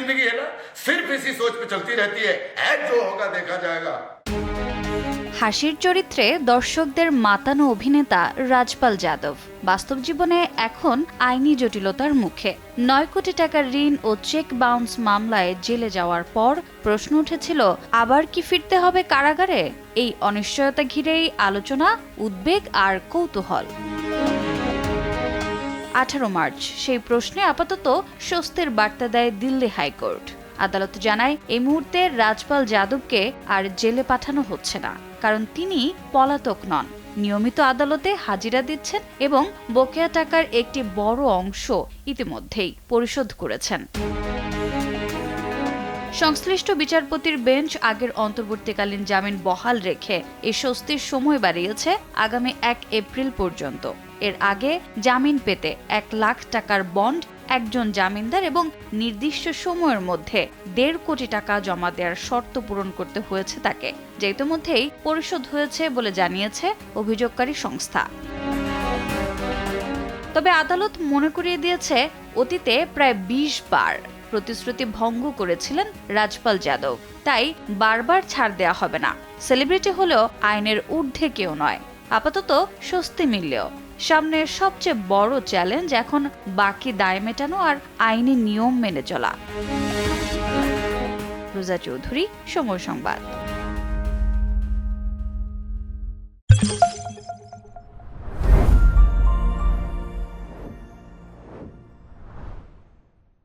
जिंदगी है ना सिर्फ इसी सोच पे चलती रहती है जो होगा देखा जाएगा। হাসির চরিত্রে দর্শকদের মাতানো অভিনেতা রাজপাল যাদব বাস্তব জীবনে এখন আইনি জটিলতার মুখে। 9 কোটি টাকার ঋণ ও চেক বাউন্স মামলায় জেলে যাওয়ার পর প্রশ্ন উঠেছিল, আবার কি ফিরতে হবে কারাগারে? এই অনিশ্চয়তা ঘিরেই আলোচনা, উদ্বেগ আর কৌতূহল। 18 মার্চ সেই প্রশ্নে আপাতত স্বস্তির বার্তা দেয় দিল্লি হাইকোর্ট। আদালত জানায়, এই মুহূর্তে রাজপাল যাদবকে আর জেলে পাঠানো হচ্ছে না, কারণ তিনি পলাতক নন, নিয়মিত আদালতে হাজিরা দিচ্ছেন এবং বকেয়া টাকার একটি বড় অংশ ইতিমধ্যেই পরিশোধ করেছেন। সংশ্লিষ্ট বিচারপতির বেঞ্চ আগের অন্তর্বর্তীকালীন জামিন বহাল রেখে এই স্বস্তির সময় বাড়িয়েছে আগামী 1 এপ্রিল পর্যন্ত। এর আগে জামিন পেতে 1 লাখ টাকার বন্ড, একজন জামিনদার এবং নির্দিষ্ট সময়ের মধ্যে 1.5 কোটি টাকা জমা দেওয়ার শর্ত পূরণ করতে হয়েছে তাকে, যা ইতিমধ্যেই পরিশোধ হয়েছে বলে জানিয়েছে অভিযোগকারী সংস্থা। তবে আদালত মনে করিয়ে দিয়েছে, অতীতে প্রায় 20 বার প্রতিশ্রুতি ভঙ্গ করেছিলেন রাজপাল যাদব, তাই বারবার ছাড় দেওয়া হবে না। সেলিব্রিটি হলেও আইনের ঊর্ধ্বে কেউ নয়। আপাতত স্বস্তি মিললেও সামনের সবচেয়ে বড় চ্যালেঞ্জ এখন বাকি দায় মেটানো আর আইনি নিয়ম মেনে চলা। রোজা চৌধুরী, সময় সংবাদ।